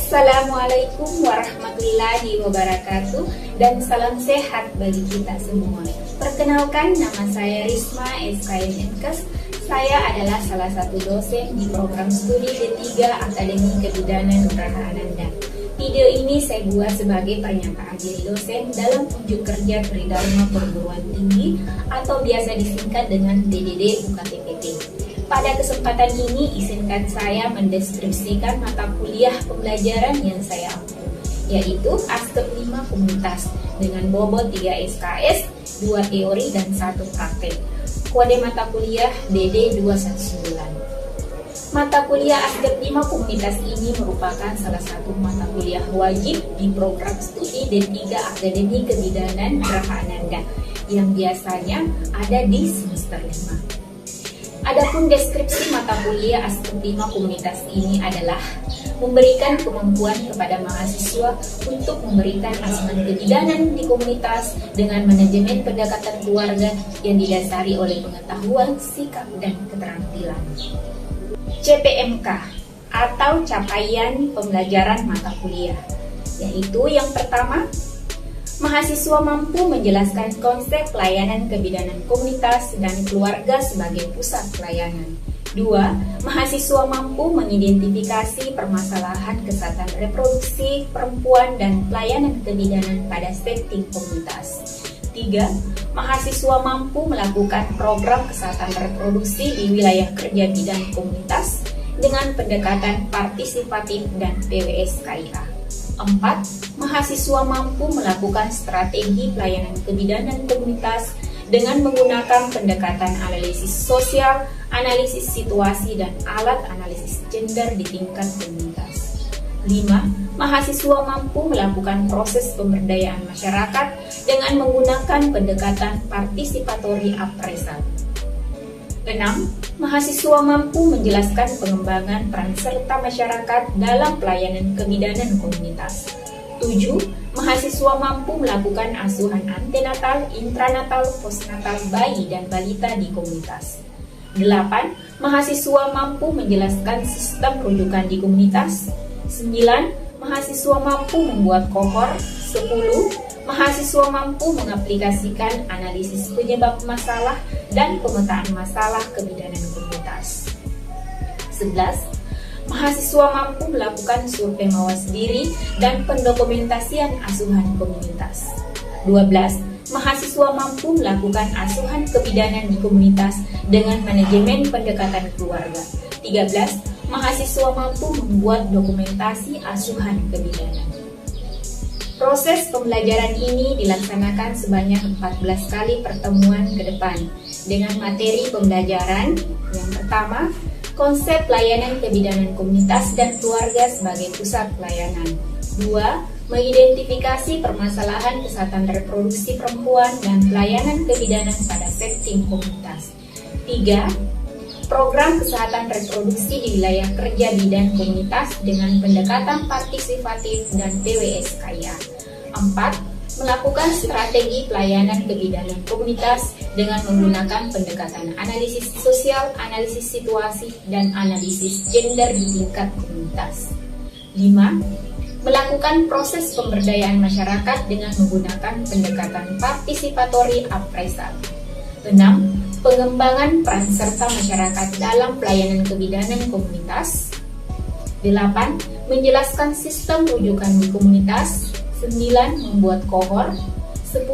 Assalamualaikum warahmatullahi wabarakatuh dan salam sehat bagi kita semua. Perkenalkan, nama saya Risma SKMNKes. Saya adalah salah satu dosen di program studi D3 Akademi Kebidanan Geraha Ananda. Video ini saya buat sebagai pernyataan diri dosen dalam unjuk kerja Tridharma Perguruan Tinggi atau biasa disingkat dengan TDD UKTPT. Pada kesempatan ini, izinkan saya mendeskripsikan mata kuliah pembelajaran yang saya ampu, yaitu Aspek 5 Komunitas dengan bobot 3 SKS, 2 teori dan 1 praktek. Kode mata kuliah DD219. Mata kuliah Aspek 5 Komunitas ini merupakan salah satu mata kuliah wajib di program studi D3 Akademi Kebidanan Geraha Ananda yang biasanya ada di semester 5. Adapun deskripsi mata kuliah Aspek 5 Komunitas ini adalah memberikan kemampuan kepada mahasiswa untuk memberikan asuhan kebidanan di komunitas dengan manajemen pendekatan keluarga yang didasari oleh pengetahuan, sikap, dan keterampilan. CPMK atau capaian pembelajaran mata kuliah, yaitu yang pertama, mahasiswa mampu menjelaskan konsep pelayanan kebidanan komunitas dan keluarga sebagai pusat pelayanan. 2. Mahasiswa mampu mengidentifikasi permasalahan kesehatan reproduksi perempuan dan pelayanan kebidanan pada setting komunitas. 3. Mahasiswa mampu melakukan program kesehatan reproduksi di wilayah kerja bidang komunitas dengan pendekatan partisipatif dan PWS-KIA. 4. Mahasiswa mampu melakukan strategi pelayanan kebidanan komunitas dengan menggunakan pendekatan analisis sosial, analisis situasi, dan alat analisis gender di tingkat komunitas. 5. Mahasiswa mampu melakukan proses pemberdayaan masyarakat dengan menggunakan pendekatan participatory appraisal. 6. Mahasiswa mampu menjelaskan pengembangan peran serta masyarakat dalam pelayanan kebidanan komunitas. 7. Mahasiswa mampu melakukan asuhan antenatal, intranatal, postnatal bayi dan balita di komunitas. 8. Mahasiswa mampu menjelaskan sistem rujukan di komunitas. 9. Mahasiswa mampu membuat kohor. 10. Mahasiswa mampu mengaplikasikan analisis penyebab masalah dan pemetaan masalah kebidanan komunitas. 11. Mahasiswa mampu melakukan survei mawas diri dan pendokumentasian asuhan komunitas. 12. Mahasiswa mampu melakukan asuhan kebidanan di komunitas dengan manajemen pendekatan keluarga. 13. Mahasiswa mampu membuat dokumentasi asuhan kebidanan. Proses pembelajaran ini dilaksanakan sebanyak 14 kali pertemuan ke depan dengan materi pembelajaran yang pertama, konsep pelayanan kebidanan komunitas dan keluarga sebagai pusat pelayanan. 2. Mengidentifikasi permasalahan kesehatan reproduksi perempuan dan pelayanan kebidanan pada setting komunitas. 3. Program kesehatan reproduksi di wilayah kerja bidang komunitas dengan pendekatan partisipatif dan PWS-KIA. 4. Melakukan strategi pelayanan kebidanan komunitas dengan menggunakan pendekatan analisis sosial, analisis situasi, dan analisis gender di tingkat komunitas. 5. Melakukan proses pemberdayaan masyarakat dengan menggunakan pendekatan participatory appraisal. 6. Pengembangan peran serta masyarakat dalam pelayanan kebidanan komunitas. 8. Menjelaskan sistem rujukan di komunitas. 9. Membuat kohor. 10.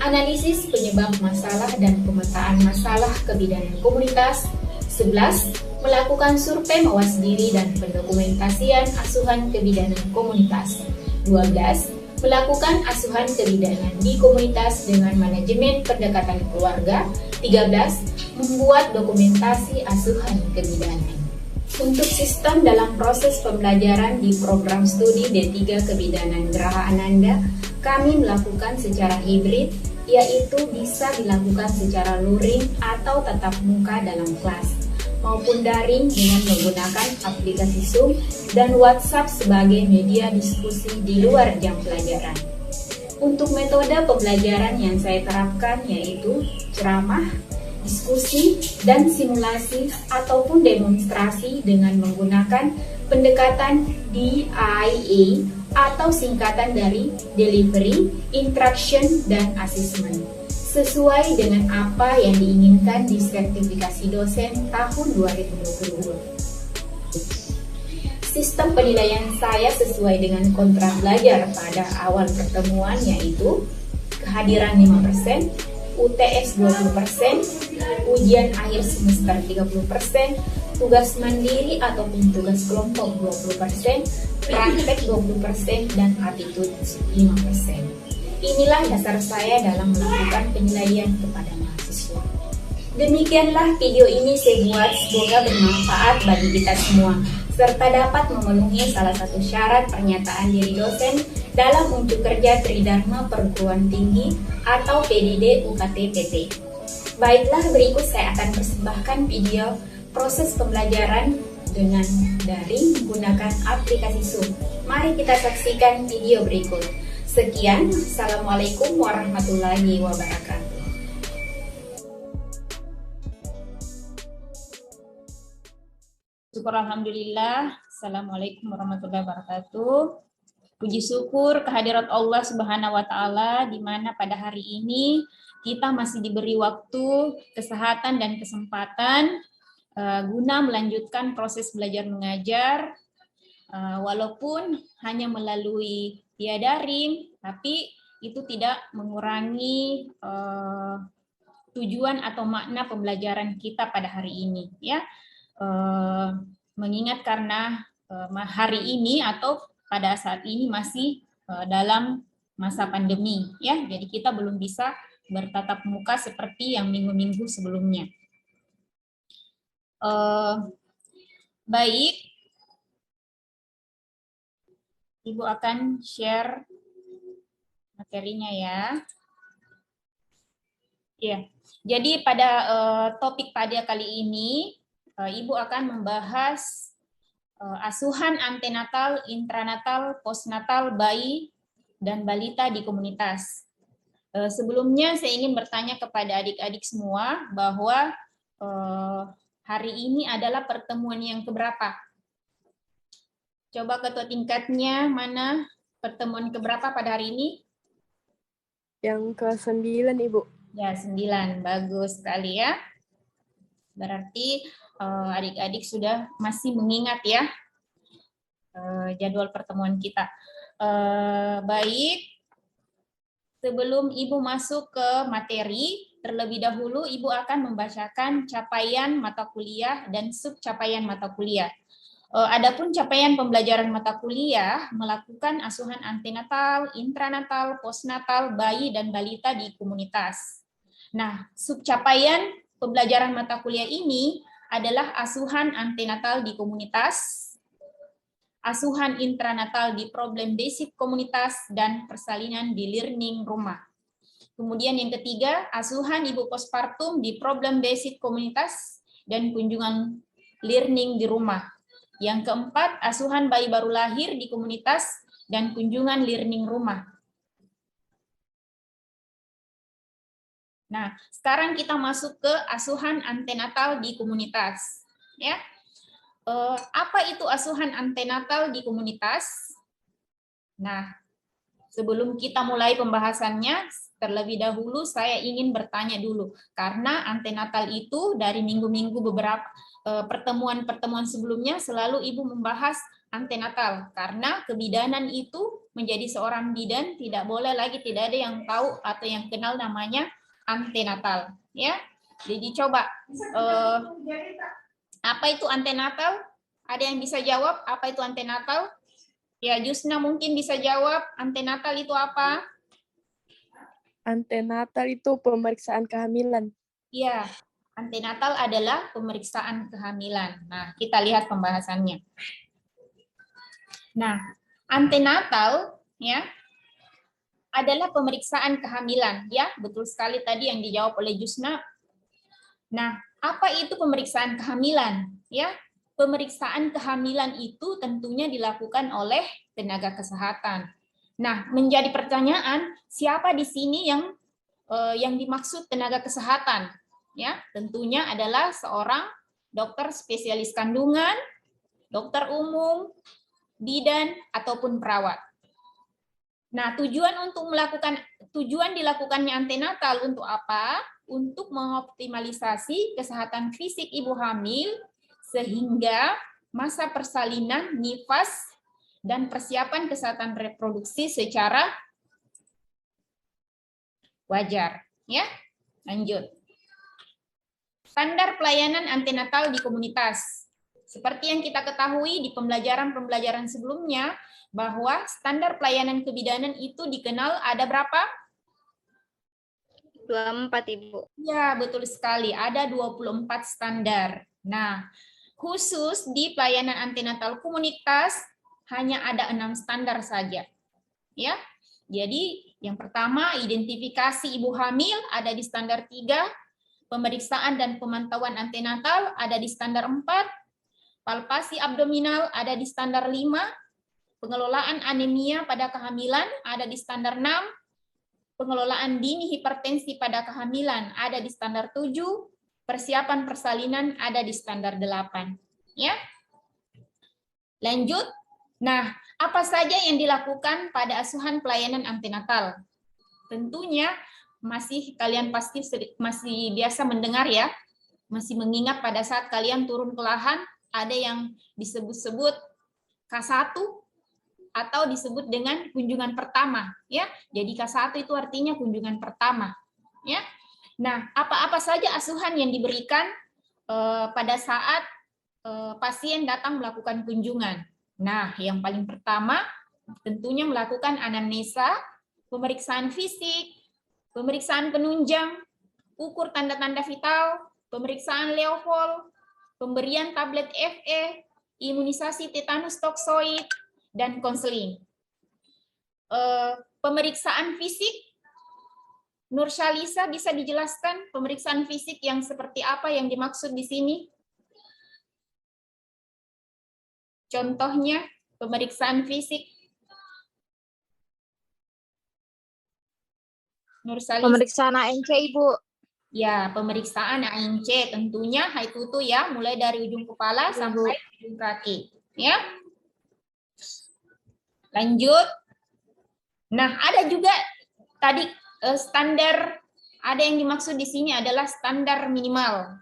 Analisis penyebab masalah dan pemetaan masalah kebidanan komunitas. 11. Melakukan survei mawas diri dan pendokumentasian asuhan kebidanan komunitas. 12. Melakukan asuhan kebidanan di komunitas dengan manajemen pendekatan keluarga. 13. Membuat dokumentasi asuhan kebidanan. Untuk sistem dalam proses pembelajaran di program studi D3 Kebidanan Geraha Ananda, kami melakukan secara hibrid, yaitu bisa dilakukan secara luring atau tatap muka dalam kelas, maupun daring dengan menggunakan aplikasi Zoom dan WhatsApp sebagai media diskusi di luar jam pelajaran. Untuk metode pembelajaran yang saya terapkan yaitu ceramah, diskusi dan simulasi ataupun demonstrasi dengan menggunakan pendekatan DIA atau singkatan dari Delivery, Interaction, dan Assessment, sesuai dengan apa yang diinginkan di sertifikasi dosen tahun 2022. Sistem penilaian saya sesuai dengan kontrak belajar pada awal pertemuan, yaitu kehadiran 5%, UTS 20%, ujian akhir semester 30%, tugas mandiri ataupun tugas kelompok 20%, praktek 20%, dan aptitude 5%. Inilah dasar saya dalam melakukan penilaian kepada mahasiswa. Demikianlah video ini saya buat, semoga bermanfaat bagi kita semua, serta dapat memenuhi salah satu syarat pernyataan diri dosen dalam unjuk kerja Tridharma Perguruan Tinggi atau PDD UKT PT. Baiklah, berikut saya akan persembahkan video proses pembelajaran dengan daring menggunakan aplikasi Zoom. Mari kita saksikan video berikut. Sekian, Assalamualaikum warahmatullahi wabarakatuh. Syukur alhamdulillah. Assalamualaikum warahmatullahi wabarakatuh. Puji syukur kehadirat Allah Subhanahu wa taala, di mana pada hari ini kita masih diberi waktu, kesehatan dan kesempatan guna melanjutkan proses belajar mengajar, walaupun hanya melalui via daring, tapi itu tidak mengurangi tujuan atau makna pembelajaran kita pada hari ini, ya. Mengingat karena hari ini atau pada saat ini masih dalam masa pandemi, ya, jadi kita belum bisa bertatap muka seperti yang minggu-minggu sebelumnya. Baik, Ibu akan share materinya ya. Ya, jadi pada topik pada kali ini Ibu akan membahas asuhan antenatal, intranatal, postnatal bayi dan balita di komunitas. Sebelumnya saya ingin bertanya kepada adik-adik semua bahwa hari ini adalah pertemuan yang keberapa? Coba ketua tingkatnya mana pertemuan keberapa pada hari ini? Yang ke-9, Ibu. Ya, 9. Bagus sekali ya. Berarti adik-adik sudah masih mengingat ya jadwal pertemuan kita. Baik, sebelum Ibu masuk ke materi, terlebih dahulu Ibu akan membacakan capaian mata kuliah dan subcapaian mata kuliah. Adapun capaian pembelajaran mata kuliah melakukan asuhan antenatal, intranatal, postnatal, bayi dan balita di komunitas. Nah, subcapaian pembelajaran mata kuliah ini adalah asuhan antenatal di komunitas, asuhan intranatal di problem basic komunitas, dan persalinan di learning rumah. Kemudian yang ketiga, asuhan ibu postpartum di problem basic komunitas dan kunjungan learning di rumah. Yang keempat, asuhan bayi baru lahir di komunitas dan kunjungan learning rumah. Nah, sekarang kita masuk ke asuhan antenatal di komunitas. Ya, apa itu asuhan antenatal di komunitas? Nah, sebelum kita mulai pembahasannya, terlebih dahulu saya ingin bertanya dulu, karena antenatal itu dari minggu-minggu beberapa pertemuan-pertemuan sebelumnya selalu Ibu membahas antenatal, karena kebidanan itu menjadi seorang bidan tidak boleh lagi, tidak ada yang tahu atau yang kenal namanya antenatal, ya. Jadi coba apa itu antenatal? Ada yang bisa jawab apa itu antenatal? Ya, Jusna mungkin bisa jawab antenatal itu apa? Antenatal itu pemeriksaan kehamilan. Iya, antenatal adalah pemeriksaan kehamilan. Nah, kita lihat pembahasannya. Nah, antenatal ya adalah pemeriksaan kehamilan, ya, betul sekali tadi yang dijawab oleh Jusna. Nah, apa itu pemeriksaan kehamilan? Ya, pemeriksaan kehamilan itu tentunya dilakukan oleh tenaga kesehatan. Nah, menjadi pertanyaan, siapa di sini yang dimaksud tenaga kesehatan? ya, tentunya adalah seorang dokter spesialis kandungan, dokter umum, bidan ataupun perawat. Nah, tujuan dilakukannya antenatal untuk apa? Untuk mengoptimalisasi kesehatan fisik ibu hamil sehingga masa persalinan, nifas, dan persiapan kesehatan reproduksi secara wajar. Ya, lanjut. Standar pelayanan antenatal di komunitas. Seperti yang kita ketahui di pembelajaran sebelumnya, bahwa standar pelayanan kebidanan itu dikenal ada berapa? 24, Ibu. Ya, betul sekali. Ada 24 standar. Nah, khusus di pelayanan antenatal komunitas hanya ada 6 standar saja. Ya. Jadi, yang pertama identifikasi ibu hamil ada di standar 3, pemeriksaan dan pemantauan antenatal ada di standar 4, palpasi abdominal ada di standar 5, pengelolaan anemia pada kehamilan ada di standar 6, pengelolaan dini hipertensi pada kehamilan ada di standar 7, persiapan persalinan ada di standar 8. Ya. Lanjut. Nah, apa saja yang dilakukan pada asuhan pelayanan antenatal? Tentunya kalian pasti masih biasa mendengar ya, masih mengingat pada saat kalian turun ke lahan ada yang disebut-sebut K1 atau disebut dengan kunjungan pertama, ya. Jadi K1 itu artinya kunjungan pertama, ya. Nah, apa-apa saja asuhan yang diberikan pada saat pasien datang melakukan kunjungan. Nah, yang paling pertama tentunya melakukan anamnesa, pemeriksaan fisik, pemeriksaan penunjang, ukur tanda-tanda vital, pemeriksaan leofol, pemberian tablet FE, imunisasi tetanus toksoid, dan konseling. Pemeriksaan fisik, Nur Syalisa bisa dijelaskan pemeriksaan fisik yang seperti apa yang dimaksud di sini? Contohnya, pemeriksaan fisik. Nur Syalisa. Pemeriksaan ANC, Ibu. Ya, pemeriksaan ANC tentunya haitutu ya, mulai dari ujung kepala sampai ujung kaki. Ya. Lanjut. Nah, ada juga tadi standar, ada yang dimaksud di sini adalah standar minimal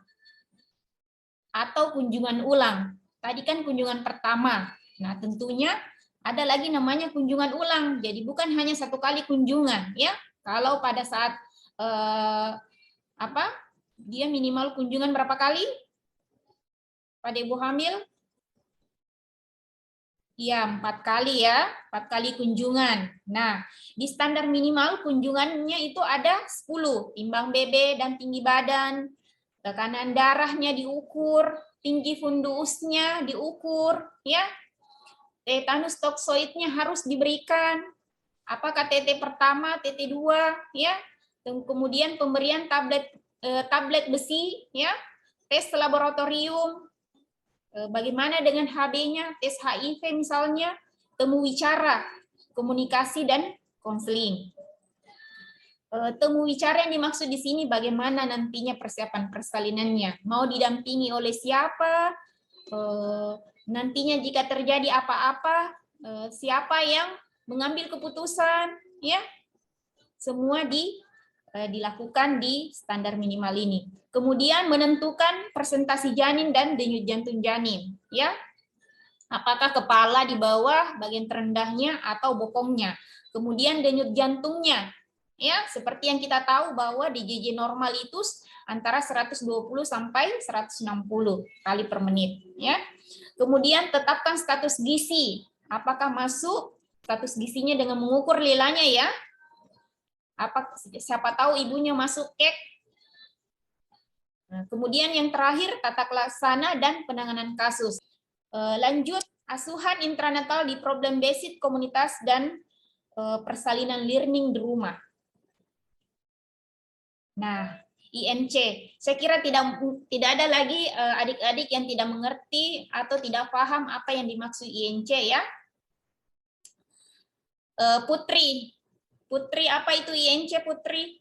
atau kunjungan ulang. Tadi kan kunjungan pertama. Nah, tentunya ada lagi namanya kunjungan ulang. Jadi bukan hanya satu kali kunjungan, ya. Kalau pada saat dia minimal kunjungan berapa kali pada ibu hamil? Ya, 4 kali ya, 4 kali kunjungan. Nah, di standar minimal kunjungannya itu ada 10, timbang BB dan tinggi badan, tekanan darahnya diukur, tinggi fundusnya diukur, ya. Tetanus toksoidnya harus diberikan. Apakah TT pertama, TT 2, ya. Kemudian pemberian tablet besi, ya. Tes laboratorium. Bagaimana dengan HB-nya, tes HIV misalnya, temu wicara, komunikasi dan konseling. Temu wicara yang dimaksud di sini bagaimana nantinya persiapan persalinannya, mau didampingi oleh siapa, nantinya jika terjadi apa-apa, siapa yang mengambil keputusan, ya, semua dilakukan di standar minimal ini. Kemudian menentukan presentasi janin dan denyut jantung janin, ya. Apakah kepala di bawah, bagian terendahnya atau bokongnya. Kemudian denyut jantungnya, ya, seperti yang kita tahu bahwa DJJ normal itu antara 120 sampai 160 kali per menit, ya. Kemudian tetapkan status gizi. Apakah masuk status gizinya dengan mengukur lilanya, ya. Siapa tahu ibunya masuk kek. Nah, kemudian yang terakhir tata laksana dan penanganan kasus. Lanjut, asuhan intranatal di problem based komunitas dan persalinan learning di rumah. Nah, INC, saya kira tidak ada lagi adik-adik yang tidak mengerti atau tidak paham apa yang dimaksud INC, ya. Putri, apa itu INC, Putri?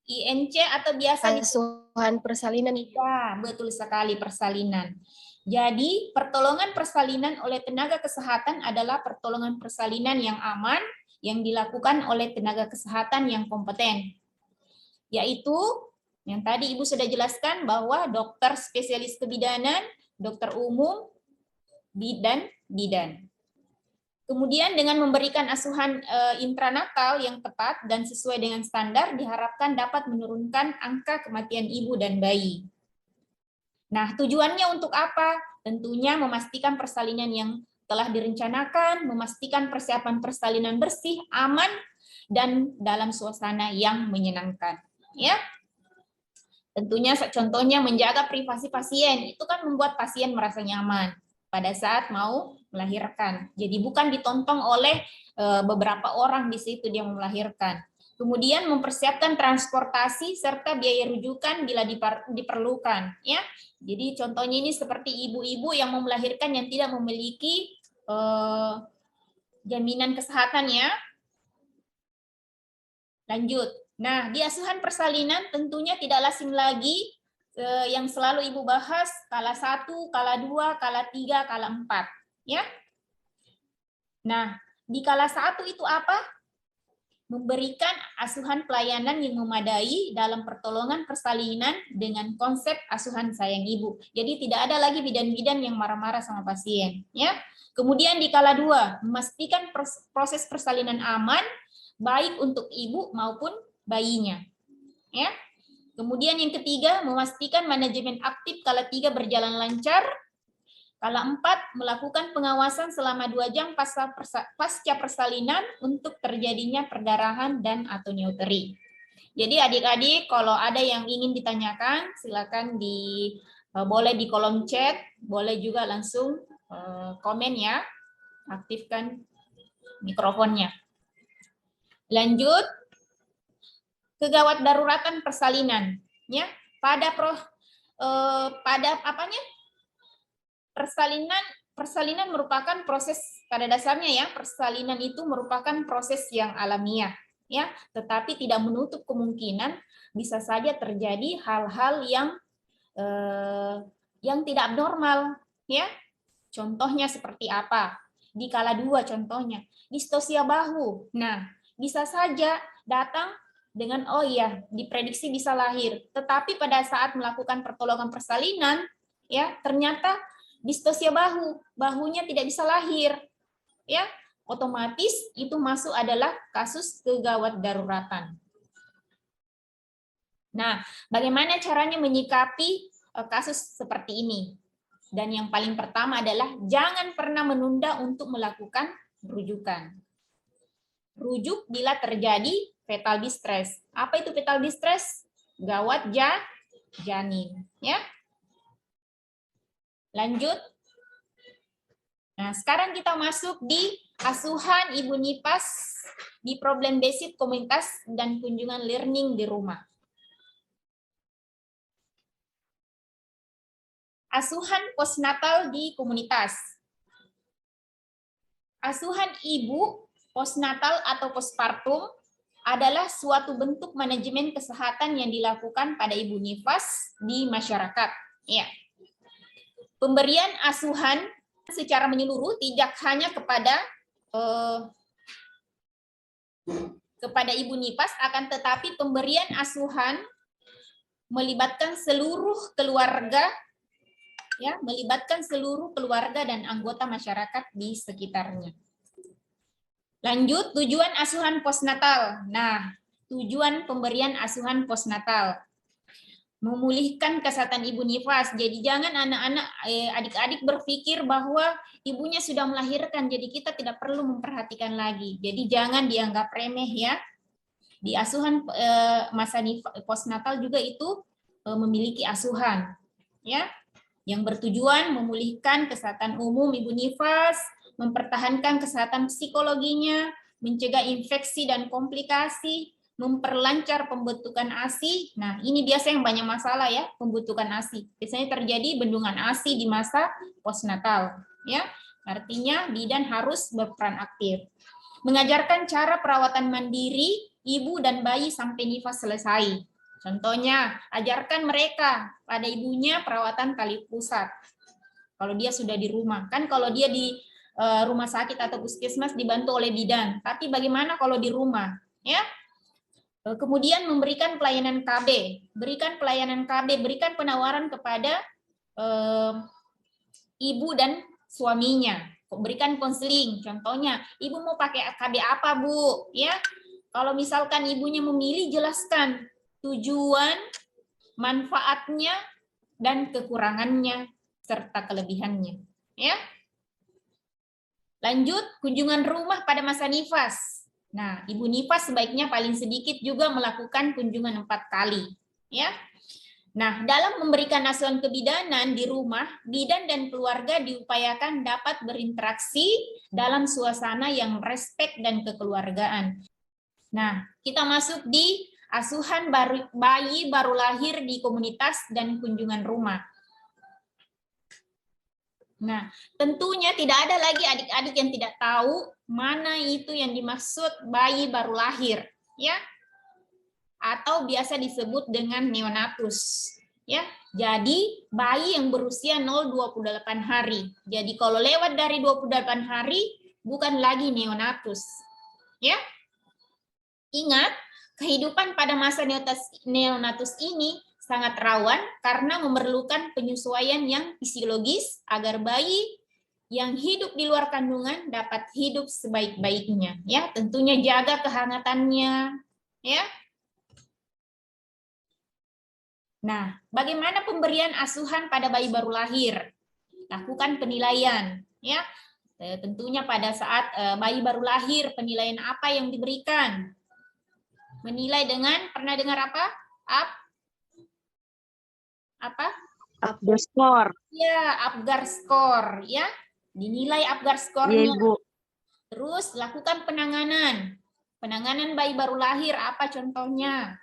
INC atau biasa Asuhan persalinan. Ya, betul sekali, persalinan. Jadi, pertolongan persalinan oleh tenaga kesehatan adalah pertolongan persalinan yang aman yang dilakukan oleh tenaga kesehatan yang kompeten. Yaitu, yang tadi Ibu sudah jelaskan bahwa dokter spesialis kebidanan, dokter umum, dan bidan. Kemudian dengan memberikan asuhan intranatal yang tepat dan sesuai dengan standar diharapkan dapat menurunkan angka kematian ibu dan bayi. Nah, tujuannya untuk apa? Tentunya memastikan persalinan yang telah direncanakan, memastikan persiapan persalinan bersih, aman, dan dalam suasana yang menyenangkan. Ya, tentunya contohnya menjaga privasi pasien, itu kan membuat pasien merasa nyaman pada saat mau melahirkan. Jadi bukan ditonton oleh beberapa orang di situ dia melahirkan. Kemudian mempersiapkan transportasi serta biaya rujukan bila diperlukan. Ya, jadi contohnya ini seperti ibu-ibu yang mau melahirkan yang tidak memiliki jaminan kesehatan ya. Lanjut. Nah, di asuhan persalinan tentunya tidak asing lagi yang selalu Ibu bahas kala 1, kala 2, kala 3, kala 4. Ya. Nah, di kala 1 itu apa? Memberikan asuhan pelayanan yang memadai dalam pertolongan persalinan dengan konsep asuhan sayang ibu. Jadi tidak ada lagi bidan-bidan yang marah-marah sama pasien. Ya. Kemudian di kala 2, memastikan proses persalinan aman, baik untuk ibu maupun bayinya. Ya. Kemudian yang ketiga, memastikan manajemen aktif kala 3 berjalan lancar. Kala 4, melakukan pengawasan selama 2 jam pasca persalinan untuk terjadinya perdarahan dan atau neuteri. Jadi adik-adik kalau ada yang ingin ditanyakan, silakan boleh di kolom chat, boleh juga langsung komen ya, aktifkan mikrofonnya. Lanjut. Kegawat daruratan persalinan ya pada persalinan merupakan proses pada dasarnya ya, persalinan itu merupakan proses yang alamiah ya, tetapi tidak menutup kemungkinan bisa saja terjadi hal-hal yang tidak abnormal ya. Contohnya seperti apa? Di kala 2 contohnya distosia bahu. Nah, bisa saja datang dengan diprediksi bisa lahir, tetapi pada saat melakukan pertolongan persalinan ya ternyata distosia bahunya tidak bisa lahir ya, otomatis itu masuk adalah kasus kegawat daruratan. Nah, bagaimana caranya menyikapi kasus seperti ini? Dan yang paling pertama adalah jangan pernah menunda untuk melakukan rujukan. Rujuk bila terjadi fetal distress. Apa itu fetal distress? Gawat janin, ya. Lanjut. Nah, sekarang kita masuk di asuhan ibu nifas di problem basic komunitas dan kunjungan learning di rumah. Asuhan postnatal di komunitas. Asuhan ibu postnatal atau postpartum adalah suatu bentuk manajemen kesehatan yang dilakukan pada ibu nifas di masyarakat. Ya. Pemberian asuhan secara menyeluruh tidak hanya kepada ibu nifas, akan tetapi pemberian asuhan melibatkan seluruh keluarga, ya, melibatkan seluruh keluarga dan anggota masyarakat di sekitarnya. Lanjut, tujuan asuhan postnatal. Nah, tujuan pemberian asuhan postnatal memulihkan kesehatan ibu nifas. Jadi jangan anak-anak, adik-adik berpikir bahwa ibunya sudah melahirkan, jadi kita tidak perlu memperhatikan lagi. Jadi jangan dianggap remeh ya. Di asuhan masa postnatal juga itu memiliki asuhan, ya, yang bertujuan memulihkan kesehatan umum ibu nifas, mempertahankan kesehatan psikologinya, mencegah infeksi dan komplikasi, memperlancar pembentukan ASI. Nah, ini biasa yang banyak masalah ya, pembentukan ASI. Biasanya terjadi bendungan ASI di masa postnatal, ya. Artinya bidan harus berperan aktif. Mengajarkan cara perawatan mandiri ibu dan bayi sampai nifas selesai. Contohnya, ajarkan mereka pada ibunya perawatan tali pusat. Kalau dia sudah di rumah, kan kalau dia di rumah sakit atau puskesmas dibantu oleh bidan. Tapi bagaimana kalau di rumah? Ya. Kemudian memberikan pelayanan KB, berikan penawaran kepada ibu dan suaminya, berikan konseling. Contohnya, ibu mau pakai KB apa, Bu? Ya. Kalau misalkan ibunya memilih, jelaskan tujuan, manfaatnya, dan kekurangannya serta kelebihannya. Ya. Lanjut, kunjungan rumah pada masa nifas. Nah, ibu nifas sebaiknya paling sedikit juga melakukan kunjungan 4 kali. Ya. Nah, dalam memberikan asuhan kebidanan di rumah, bidan dan keluarga diupayakan dapat berinteraksi dalam suasana yang respek dan kekeluargaan. Nah, kita masuk di asuhan bayi baru lahir di komunitas dan kunjungan rumah. Nah, tentunya tidak ada lagi adik-adik yang tidak tahu mana itu yang dimaksud bayi baru lahir, ya. Atau biasa disebut dengan neonatus, ya. Jadi, bayi yang berusia 0-28 hari. Jadi, kalau lewat dari 28 hari bukan lagi neonatus, ya. Ingat, kehidupan pada masa neonatus ini sangat rawan karena memerlukan penyesuaian yang fisiologis agar bayi yang hidup di luar kandungan dapat hidup sebaik-baiknya. Ya, tentunya jaga kehangatannya. Ya. Nah, bagaimana pemberian asuhan pada bayi baru lahir? Lakukan penilaian. Ya, tentunya pada saat bayi baru lahir, penilaian apa yang diberikan? Menilai dengan, pernah dengar apa? Apgar skor. Ya, Apgar skor, ya. Dinilai Apgar skornya. Iya, Ibu. Terus lakukan penanganan. Penanganan bayi baru lahir apa contohnya?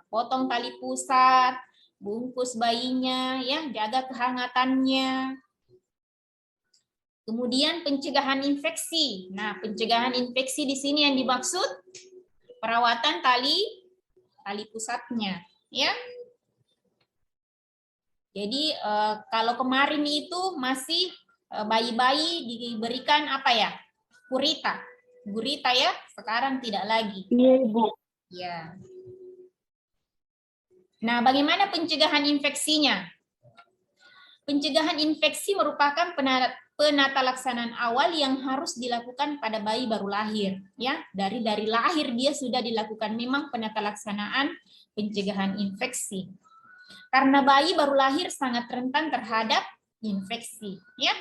Potong tali pusat, bungkus bayinya, ya, jaga kehangatannya. Kemudian pencegahan infeksi. Nah, pencegahan infeksi di sini yang dimaksud perawatan tali pusatnya, ya. Jadi kalau kemarin itu masih bayi-bayi diberikan apa ya? Gurita ya, sekarang tidak lagi. Iya, Ibu. Ya. Nah, bagaimana pencegahan infeksinya? Pencegahan infeksi merupakan penata laksanaan awal yang harus dilakukan pada bayi baru lahir, ya. Dari lahir dia sudah dilakukan memang penata laksanaan pencegahan infeksi. Karena bayi baru lahir sangat rentan terhadap infeksi, ya.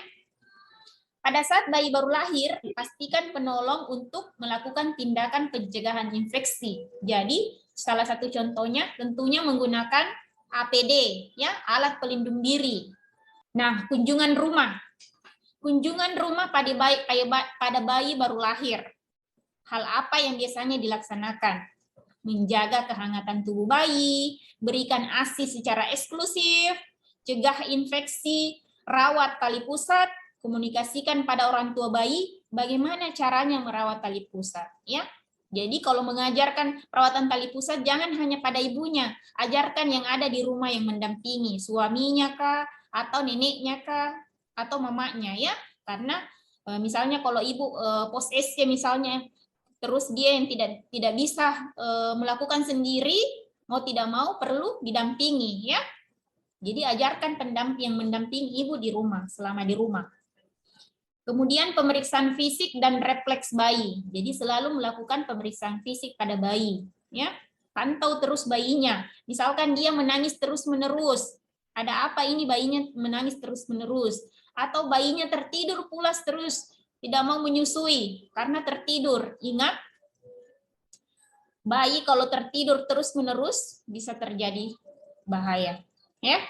Pada saat bayi baru lahir, pastikan penolong untuk melakukan tindakan pencegahan infeksi. Jadi, salah satu contohnya tentunya menggunakan APD, ya, alat pelindung diri. Nah, kunjungan rumah. Kunjungan rumah pada bayi baru lahir. Hal apa yang biasanya dilaksanakan? Menjaga kehangatan tubuh bayi, berikan ASI secara eksklusif, cegah infeksi, rawat tali pusat, komunikasikan pada orang tua bayi bagaimana caranya merawat tali pusat, ya. Jadi kalau mengajarkan perawatan tali pusat jangan hanya pada ibunya, ajarkan yang ada di rumah yang mendampingi, suaminya kah, atau neneknya kah, atau mamanya, ya. Karena misalnya kalau ibu pos SC misalnya, terus dia yang tidak bisa melakukan sendiri, mau tidak mau perlu didampingi, ya. Jadi ajarkan pendamping yang mendampingi ibu di rumah, selama di rumah. Kemudian pemeriksaan fisik dan refleks bayi. Jadi selalu melakukan pemeriksaan fisik pada bayi, ya. Pantau terus bayinya. Misalkan dia menangis terus-menerus. Ada apa ini bayinya menangis terus-menerus? Atau bayinya tertidur pulas terus, tidak mau menyusui karena tertidur. Ingat, bayi kalau tertidur terus-menerus bisa terjadi bahaya, ya.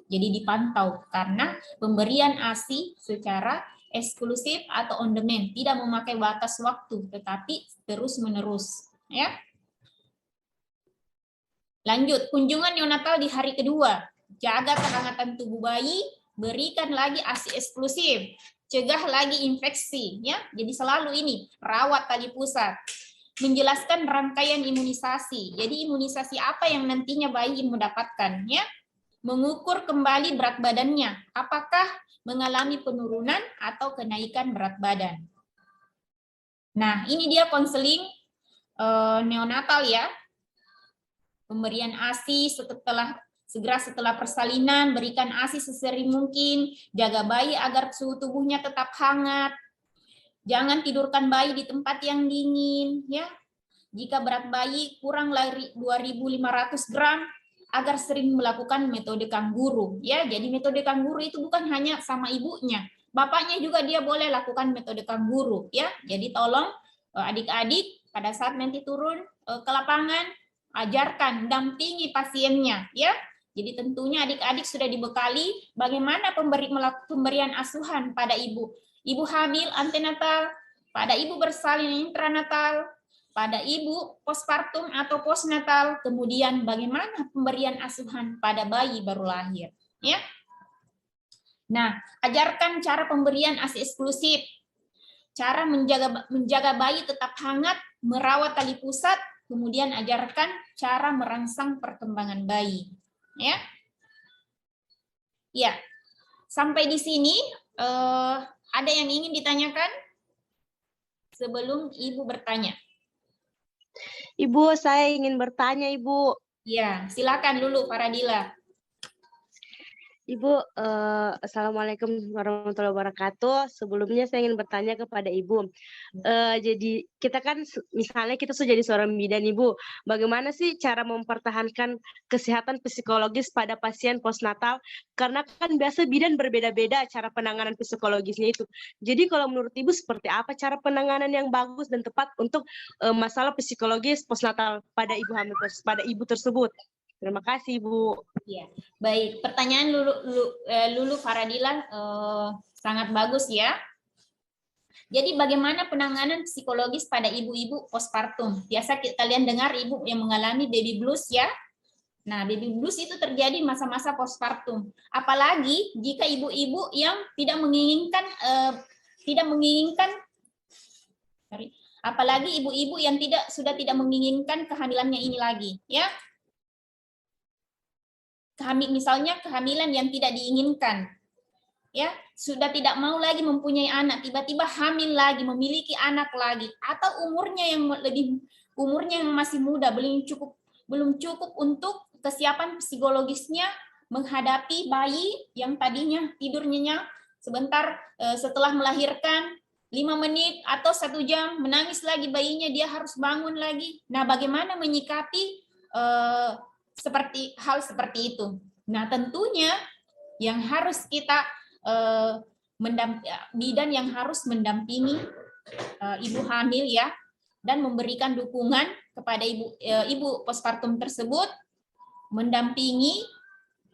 Jadi dipantau karena pemberian ASI secara eksklusif atau on demand, tidak memakai batas waktu tetapi terus-menerus, ya. Lanjut, kunjungan neonatal di hari kedua. Jaga kehangatan tubuh bayi, berikan lagi ASI eksklusif. Cegah lagi infeksi, ya. Jadi selalu ini rawat tali pusat. menjelaskan rangkaian imunisasi. Jadi imunisasi apa yang nantinya bayi mendapatkan, ya? Mengukur kembali berat badannya, apakah mengalami penurunan atau kenaikan berat badan. Nah, ini dia konseling neonatal ya. Pemberian ASI segera setelah persalinan, berikan ASI sesering mungkin, jaga bayi agar suhu tubuhnya tetap hangat. Jangan tidurkan bayi di tempat yang dingin, ya. Jika berat bayi kurang dari 2.500 gram, agar sering melakukan metode kanguru, ya. Jadi metode kanguru itu bukan hanya sama ibunya, bapaknya juga dia boleh lakukan metode kanguru, ya. Jadi tolong adik-adik pada saat nanti turun ke lapangan, ajarkan, dampingi pasiennya, ya. Jadi tentunya adik-adik sudah dibekali bagaimana pemberian asuhan pada ibu hamil antenatal, pada ibu bersalin intranatal, pada ibu postpartum atau postnatal, kemudian bagaimana pemberian asuhan pada bayi baru lahir, ya. Nah, ajarkan cara pemberian ASI eksklusif, cara menjaga bayi tetap hangat, merawat tali pusat, kemudian ajarkan cara merangsang perkembangan bayi, ya. Ya, sampai di sini ada yang ingin ditanyakan sebelum Ibu bertanya? Ibu, saya ingin bertanya, Ibu. Ya, silakan dulu Faradila. Ibu, Assalamualaikum warahmatullahi wabarakatuh. Sebelumnya saya ingin bertanya kepada Ibu. Jadi kita kan, misalnya kita sudah jadi seorang bidan, Ibu. Bagaimana sih cara mempertahankan kesehatan psikologis pada pasien postnatal? Karena kan biasa bidan berbeda-beda cara penanganan psikologisnya itu. Jadi kalau menurut Ibu seperti apa cara penanganan yang bagus dan tepat untuk masalah psikologis postnatal pada ibu hamil, pada ibu tersebut? Terima kasih, Ibu. Ya, baik. Pertanyaan Lulu Faradila sangat bagus ya. Jadi bagaimana penanganan psikologis pada ibu-ibu postpartum? Biasa kalian dengar ibu yang mengalami baby blues ya. Nah, baby blues itu terjadi masa-masa postpartum. Apalagi jika ibu-ibu yang apalagi ibu-ibu yang sudah tidak menginginkan kehamilannya ini lagi, ya. Misalnya kehamilan yang tidak diinginkan, ya, sudah tidak mau lagi mempunyai anak, tiba-tiba hamil lagi, memiliki anak lagi, atau umurnya yang masih muda, belum cukup untuk kesiapan psikologisnya menghadapi bayi yang tadinya tidur nyenyak sebentar setelah melahirkan 5 menit atau 1 jam menangis lagi bayinya, dia harus bangun lagi. Nah, bagaimana menyikapi hal seperti itu? Nah, tentunya yang harus kita bidan yang harus mendampingi ibu hamil ya, dan memberikan dukungan kepada ibu postpartum tersebut, mendampingi,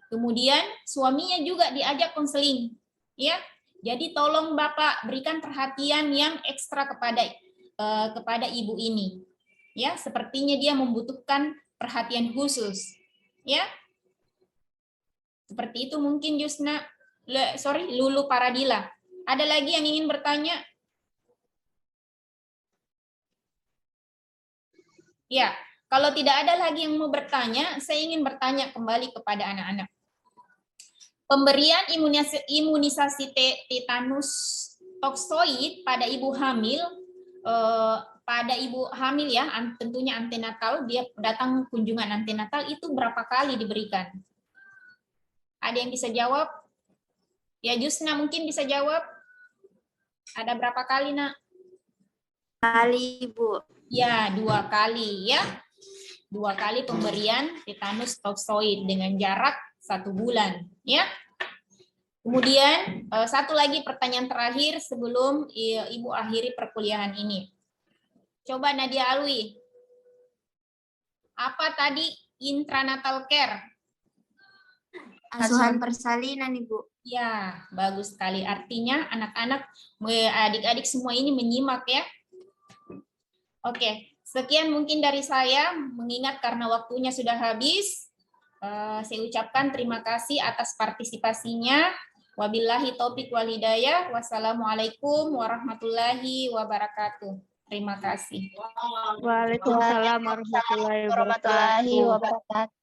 kemudian suaminya juga diajak konseling, ya. Jadi tolong Bapak berikan perhatian yang ekstra kepada ibu ini, ya. Sepertinya dia membutuhkan perhatian khusus, ya. Seperti itu mungkin Lulu Faradila. Ada lagi yang ingin bertanya? Ya, kalau tidak ada lagi yang mau bertanya, saya ingin bertanya kembali kepada anak-anak. Pemberian imunisasi tetanus toksoid pada ibu hamil, ya, tentunya antenatal, dia datang kunjungan antenatal itu berapa kali diberikan? Ada yang bisa jawab? Ya, Jusna mungkin bisa jawab. Ada berapa kali, Nak? Kali, Bu. Ya, 2 kali ya. 2 kali pemberian tetanus toksoid dengan jarak 1 bulan, ya. Kemudian satu lagi pertanyaan terakhir sebelum Ibu akhiri perkuliahan ini. Coba Nadia Alwi. Apa tadi intranatal care? Asuhan persalinan, Ibu. Ya, bagus sekali. Artinya anak-anak, adik-adik semua ini menyimak ya. Oke, sekian mungkin dari saya. Mengingat karena waktunya sudah habis, saya ucapkan terima kasih atas partisipasinya. Wabillahi taufiq wal hidayah. Wassalamualaikum warahmatullahi wabarakatuh. Terima kasih. Waalaikumsalam warahmatullahi warahmatullahi wabarakatuh. wabarakatuh.